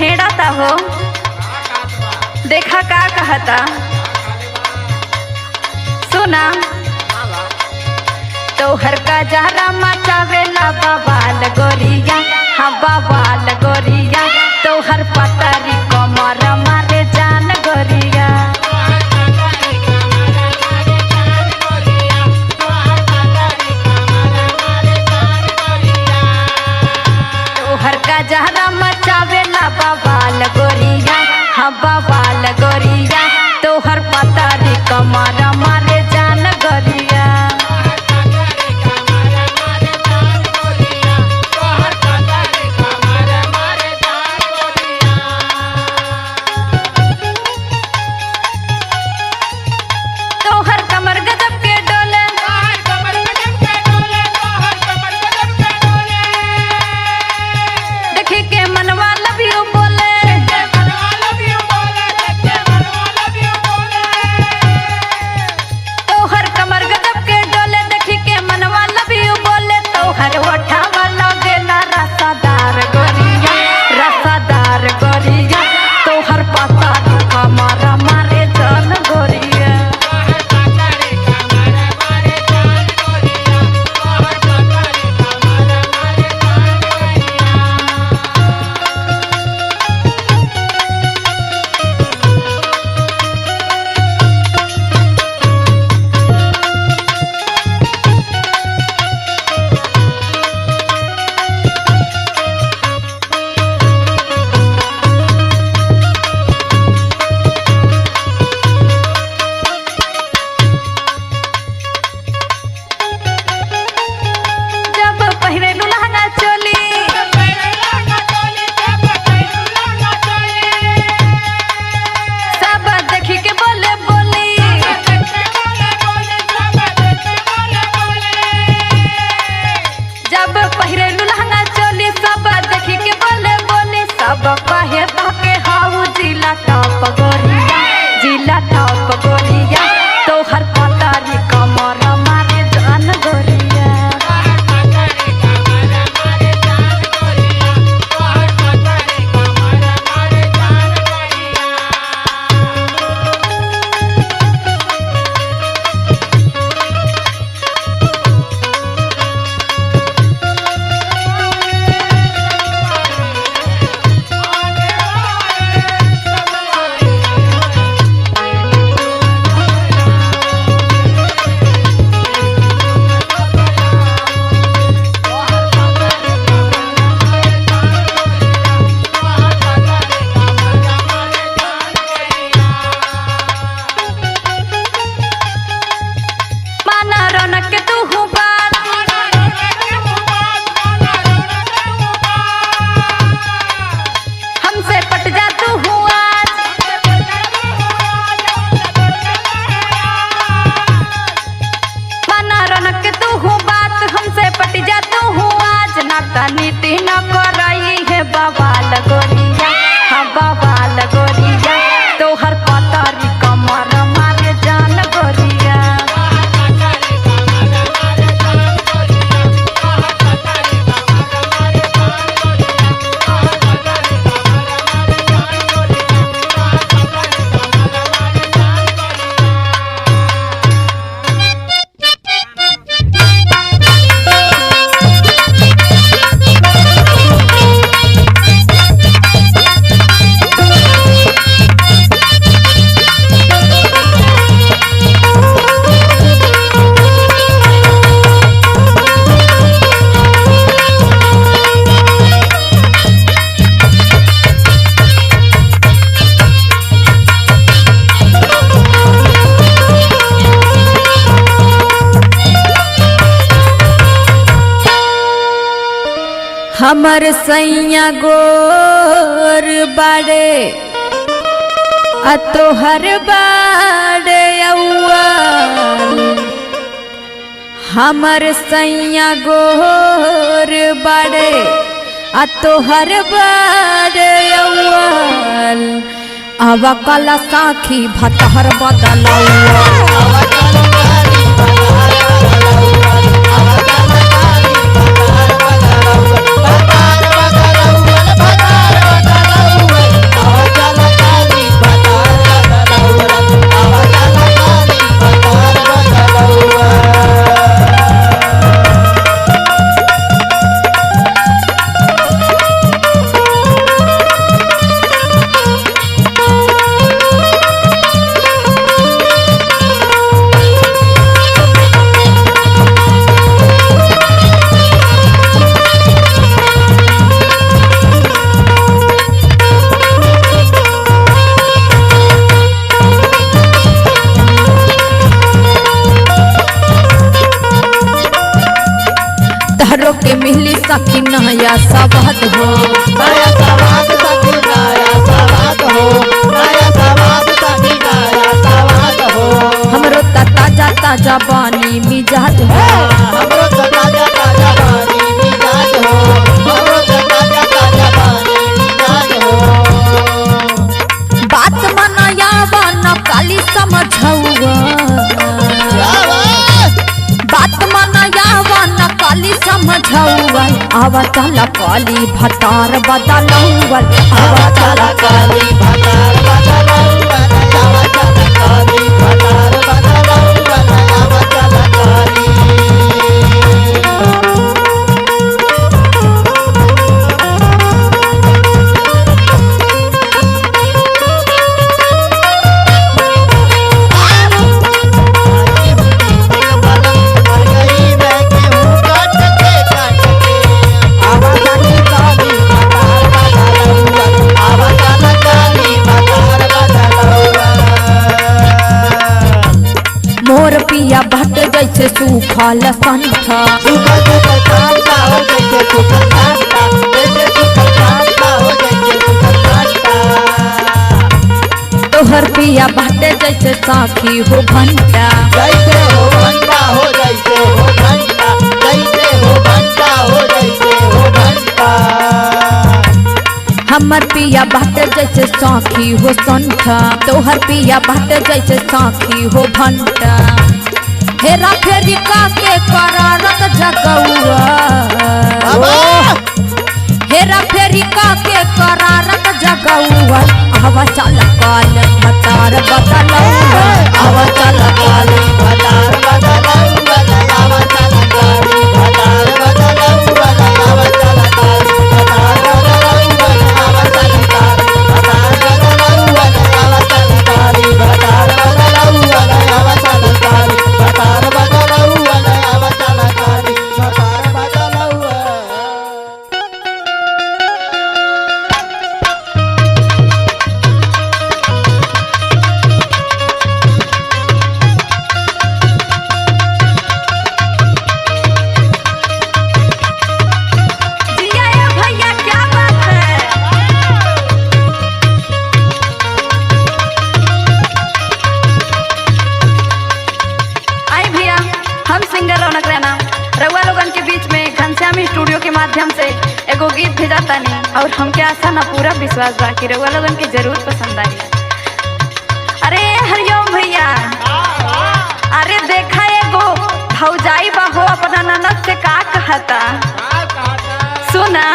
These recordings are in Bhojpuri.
छेड़ता हो। देखा का कहता, सुना तोहर का जहरा मचावेला बवाल गोरिया, हाँ बवाल गोरिया, तोहर पतरी कमर मारे जान गोरिया। तोहर का जहरा मचावेला बवाल गोरिया, हाँ बवाल गोरिया, तोहर पतरी कमर मारे जान गोरिया। नीति न करई है बवाल गोरिया, हाँ बवाल गोरिया, तोहर पतरी कमर मारे जान गोरिया। हमर सैया गोर बाड़े तोहर बाड़े अव्वल, हमर सैया गोर बाड़े तोहर बाड़े अव्वल, आवा कला साखी भतहर बदलौआ। सखी नया सवाद हो, नया सवाद सखी नया सवाद हो, नया सवाद सखी नया सवाद हो। हमरो ताजा ताजा बानी मिजाज हो, हमरो ताजा ताजा बानी मिजाज हो, हमरो ताजा ताजा बानी मिजाज हो। बात मनाया न काली समझौआ, बात मनाया न काली समझौआ। आवा चला काली भतार बदलौआ, आवा चला काली भतार बदलौआ, आवा चला काली भतार बदलौआ, आवा चला काली। मोर पिया भट जैसे सूखल संठा, सूखल सूखल कांटा हो जैसे सूखल कांटा, जैसे सूखल कांटा हो जैसे सूखल कांटा। तोहर पिया भट जैसे साखी हो घंटा, जैसे हो घंटा हो जैसे हो घंटा, जैसे हो घंटा हो जैसे हो घंटा। हमर पिया भट जैसे साखी हो संठा, तोहर पिया भट जैसे साखी हो घंटा। हेरा फेरी का के करारत जगौआ, हेरा फेरी का के करारत जगौआ। आवा चल काल भतार बदलौआ, आवा चल काल भतार बदलौआ, आवा चला काली भतार बदलौआ, आवा चला काली भतार बदलौआ, आवा चला काली भतार बदलौआ, आवा चला काली भतार बदलौआ, आवा चला काली भतार बदलौआ, आवा चला काली भतार बदलौआ। जिया ये भैया क्या बात है। आई भैया, हम सिंगर रौनक रैना रउआ लोगन के बीच में घनश्याम स्टूडियो के माध्यम से एगो गीत भेजा तानी, और हमके आशा ना पूरा विश्वास बा कि रउआ लोगन के जरूर पसंद आई। अरे हरिओम भैया, अरे देखा एगो भौजाई बा हो अपना ननद से का कहता, सुना।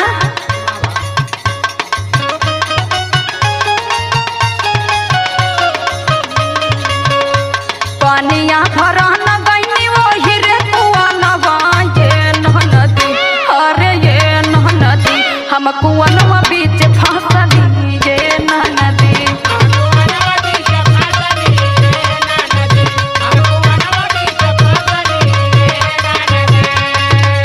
पानिया भरन गईनी वही रे कुआनवा, ये नदी अरे ये नदी हम कुआनवा बीच फंसली, ये नदी।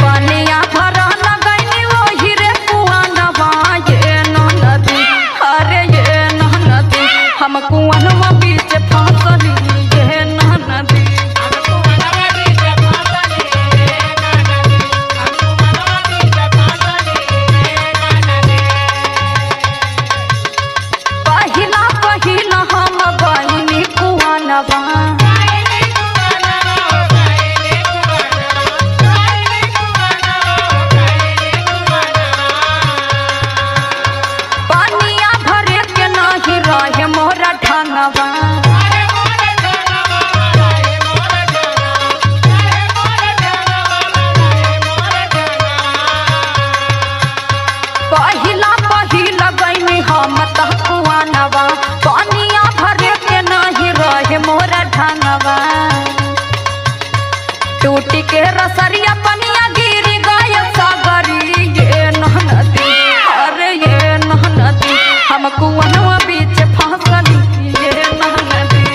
पानिया भरन गईनी वही रे कुआनवा, ये नदी अरे ये नदी हम कुआनवा बीच फंसली, ये नदी। पहिला पहिला हम गईनी कुआनवा, पानिया भरे के नाही रहे मोरा ढंगवा। पहिला पहिला गईनी हम तह कुआनवा, पानिया भरे के नाही रहे मोरा ढंगवा। टूटी के रसरिया पनिया गिरी गय सागरी, ये नदी अरे ये नदी हम कुआनवा बीच फंसली, ये नदी।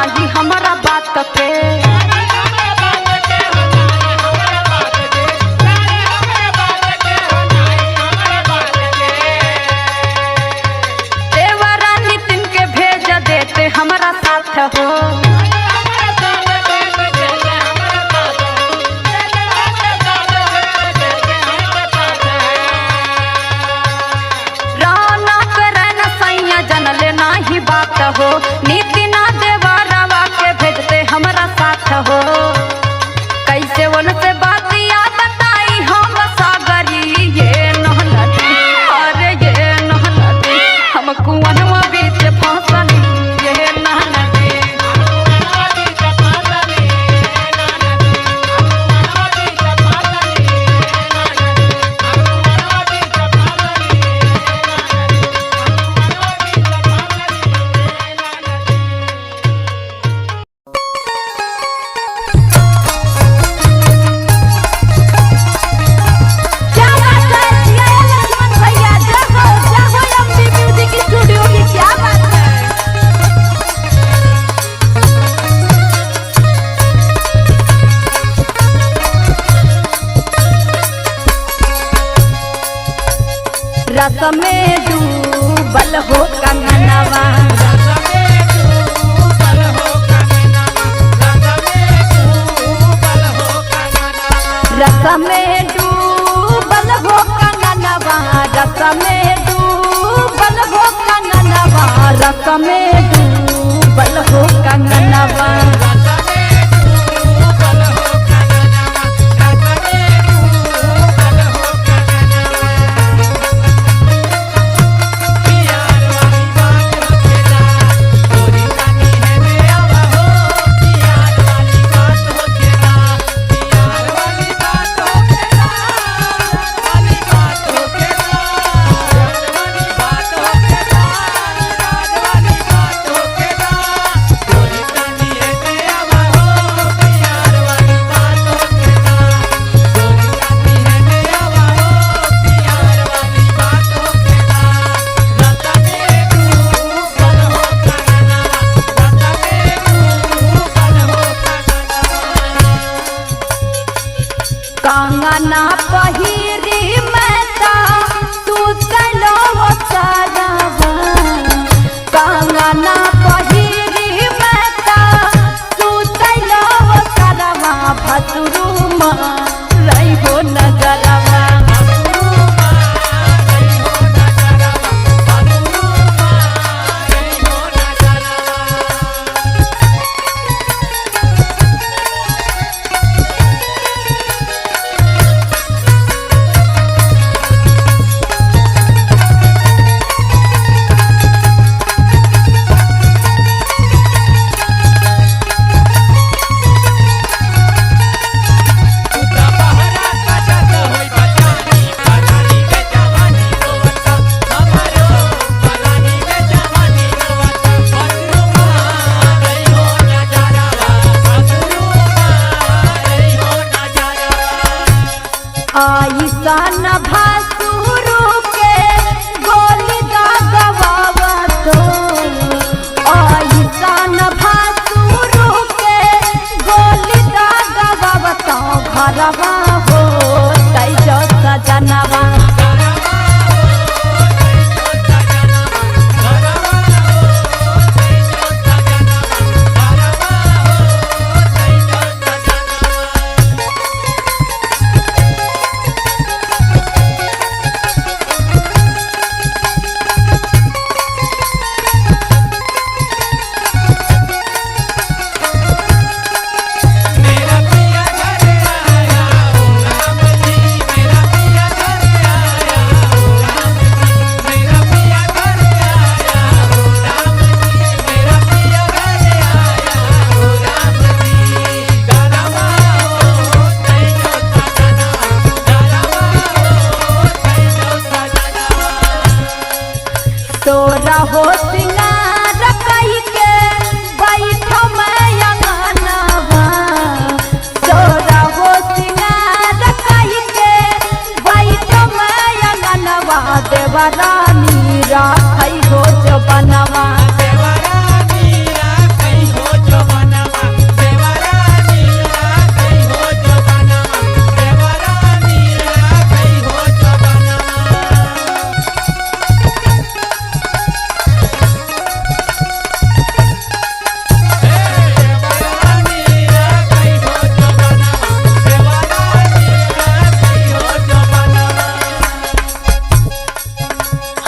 नाही हमारा बात के। देवरा नितिन के भेज देते हमारा साथ हो। जनले नाही बात हो नीति ना देवरवा के भेजते हमारा साथ हो। कैसे उनसे बातिया बताई हम सागरी ये नहनती अरे ये नहनती हम कुआनवा बीच फंसली ये नहनती। रस में डूबल हो कंगनवा रस में डूबल हो कंगनवा रस में डूबल हो कंगनवा रस में डूबल हो कंगनवा।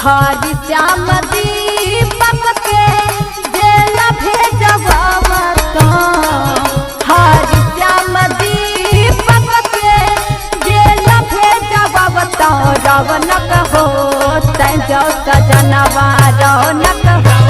हरि श्याम दीपक के जेल भेजवावता हरि श्याम दीपक के जेल भेजवावता रौनक हो तैं जो सजनवा रौनक हो